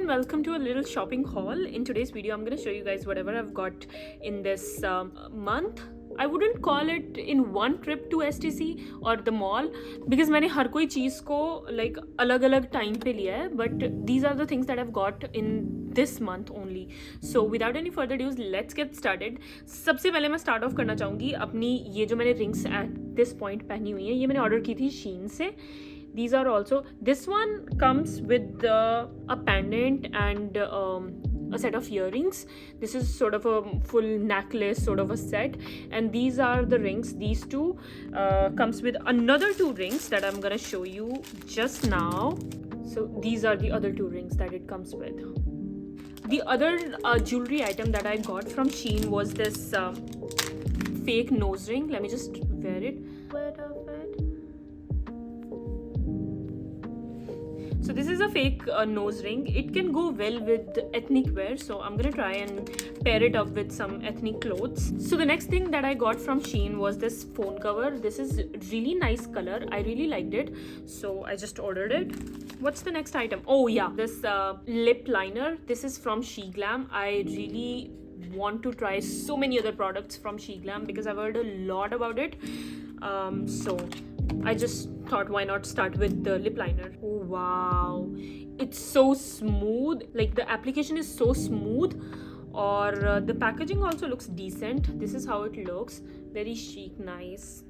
and welcome to a little shopping haul. In today's video, I'm going to show you guys whatever I've got in this month. I wouldn't call it in one trip to STC or the mall because मैंने हर कोई चीज़ को like अलग-अलग time पे लिया है, but these are the things that I've got in this month only. So without any further ado, let's get started. सबसे पहले मैं start off करना चाहूँगी अपनी ये जो मैंने rings at this point पहनी हुई हैं, ये मैंने order की थी Shein से. These are also, this one comes with a pendant and a set of earrings. This is sort of a full necklace sort of a set, and these are the rings. These two comes with another two rings that I'm gonna show you just now. So these are the other two rings that it comes with. The other jewelry item that I got from Shein was this fake nose ring. Let me just wear it. So this is a fake nose ring. It can go well with ethnic wear, so I'm gonna try and pair it up with some ethnic clothes. So the next thing that I got from Shein was this phone cover. This is really nice color. I really liked it, so I just ordered it. What's the next item? Oh yeah, this lip liner. This is from SheGlam. I really want to try so many other products from SheGlam because I've heard a lot about it. So I just thought, why not start with the lip liner? Oh wow, it's so smooth. Like the application is so smooth, or the packaging also looks decent. This is how it looks. Very chic, nice.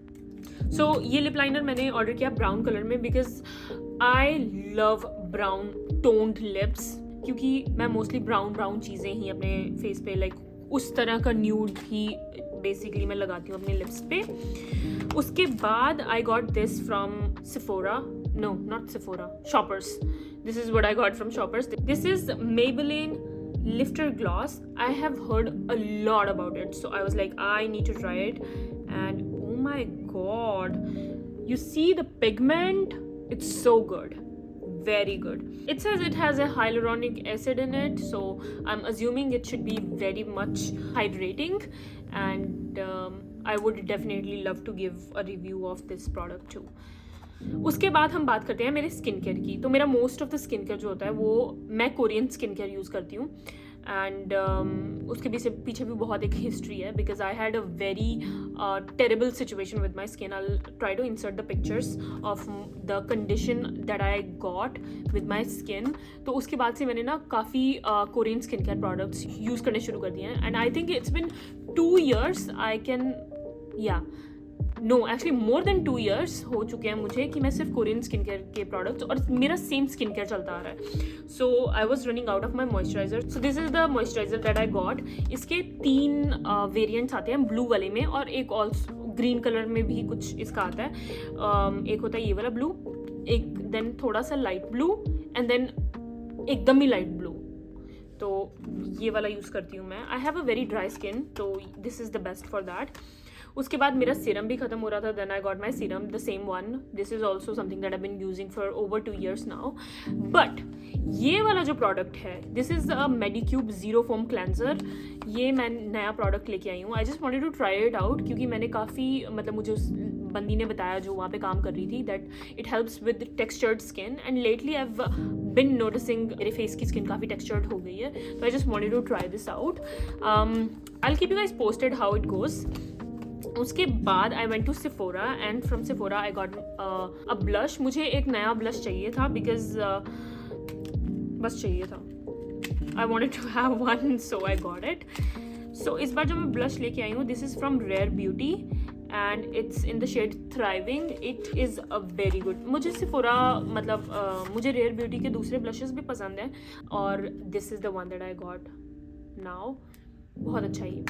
So ये lip liner मैंने order किया brown color में because I love brown toned lips. क्योंकि मैं mostly brown चीज़ें ही अपने face पे like उस तरह का nude ही basically मैं लगाती हूँ अपने lips पे. उसके बाद I got this from Sephora. No, not Sephora. Shoppers. This is what I got from Shoppers. This is Maybelline Lifter Gloss. I have heard a lot about it, so I was like, I need to try it. And oh my god, you see the pigment? It's so good. Very good. It says it has a hyaluronic acid in it, so I'm assuming it should be very much hydrating, and I would definitely love to give a review of this product too. उसके बाद हम बात करते हैं मेरे skin care की. तो मेरा most of the skin care जो होता है वो मैं कोरियन स्किन केयर यूज़ करती हूँ, एंड उसके पीछे भी बहुत एक हिस्ट्री है because I had a very terrible situation with my skin. I try to insert the pictures of the condition that I got with my skin. तो उसके बाद से मैंने ना काफ़ी Korean skin care products use करने शुरू कर दिए हैं, and I think it's been 2 years. I can no actually more than 2 years हो चुके हैं मुझे कि मैं सिर्फ कोरियन स्किन केयर के प्रोडक्ट्स और मेरा सेम स्किन केयर चलता आ रहा है. So I was running out of my moisturiser. So this is the moisturiser that I got. इसके 3 वेरिएंट्स आते हैं, ब्लू वाले में और एक ऑल्सो ग्रीन कलर में भी कुछ इसका आता है. एक होता है ये वाला ब्लू, एक देन थोड़ा सा लाइट ब्लू, एंड देन एकदम ही लाइट ब्लू. तो ये वाला यूज़ करती हूँ मैं. I have a very dry skin, तो this is the best for that. उसके बाद मेरा सीरम भी खत्म हो रहा था. Then I got my serum, the same one. This is also something that I been using for over 2 years now. But ये वाला जो प्रोडक्ट है, this is a Medicube zero foam cleanser. ये मैं नया प्रोडक्ट लेके आई हूँ. I just wanted to try it out क्योंकि मैंने काफ़ी मतलब मुझे उस बंदी ने बताया जो वहाँ पे काम कर रही थी that it helps with textured skin, and lately I have been noticing मेरे फेस की स्किन काफ़ी टेक्सचर्ड हो गई है. तो I just wanted to try this out. I will keep you guys posted how it goes. उसके बाद I went to Sephora, and from Sephora I got a blush. मुझे एक नया ब्लश चाहिए था बिकॉज बस चाहिए था. I wanted to have one, so I got it. So इस बार जो मैं ब्लश लेके आई हूँ, this is from Rare Beauty and it's in the shade thriving. It is a very good. मुझे Sephora मतलब मुझे रेयर ब्यूटी के दूसरे ब्लशेस भी पसंद हैं, और this is the one that I got now. बहुत अच्छा ही,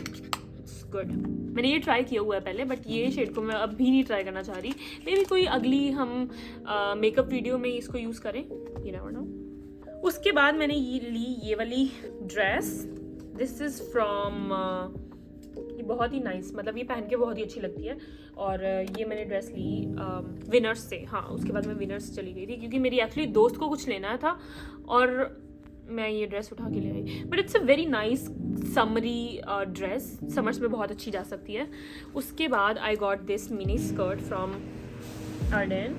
गुड. मैंने ये ट्राई किया हुआ है पहले, बट ये शेड को मैं अब भी नहीं ट्राई करना चाह रही. मे बी कोई अगली हम मेकअप वीडियो में इसको यूज़ करें, यू नेवर नो. उसके बाद मैंने ये ली ये वाली ड्रेस. दिस इज़ फ्रॉम ये बहुत ही नाइस, मतलब ये पहन के बहुत ही अच्छी लगती है. और ये मैंने ड्रेस ली विनर्स से. हाँ, उसके बाद मैं विनर्स चली गई थी क्योंकि मेरी एक्चुअली दोस्त को कुछ लेना था और मैं ये ड्रेस उठा के ले आई. But it's a very nice summery dress. Summers में बहुत अच्छी जा सकती है. उसके बाद I got this mini skirt from Arden.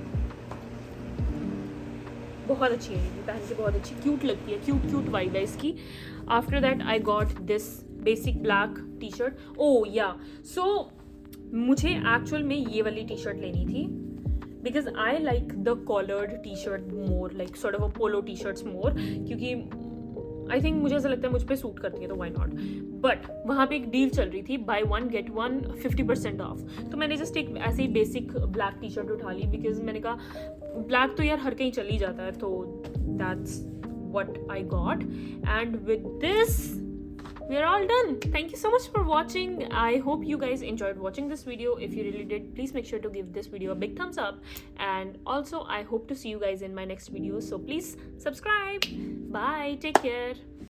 बहुत अच्छी है, ये पहन के बहुत अच्छी क्यूट लगती है, क्यूट वाइब है इसकी. After that I got this basic black T shirt. Oh yeah, so मुझे एक्चुअल में ये वाली टी शर्ट लेनी थी because I like the collared T shirt more, like sort of a polo T shirts more, क्योंकि I think मुझे ऐसा लगता है मुझ पर सूट करती है, तो वाई नॉट. बट वहाँ पे एक डील चल रही थी, बाय 1 get 1 50% ऑफ. तो मैंने जस्ट एक ऐसे ही बेसिक ब्लैक टी शर्ट उठा ली बिकॉज मैंने कहा ब्लैक तो यार हर कहीं चल ही जाता है. तो that's what I got, and with this we are all done. Thank you so much for watching. I hope you guys enjoyed watching this video. If you really did, please make sure to give this video a big thumbs up, and also I hope to see you guys in my next video, so please subscribe. Bye, take care.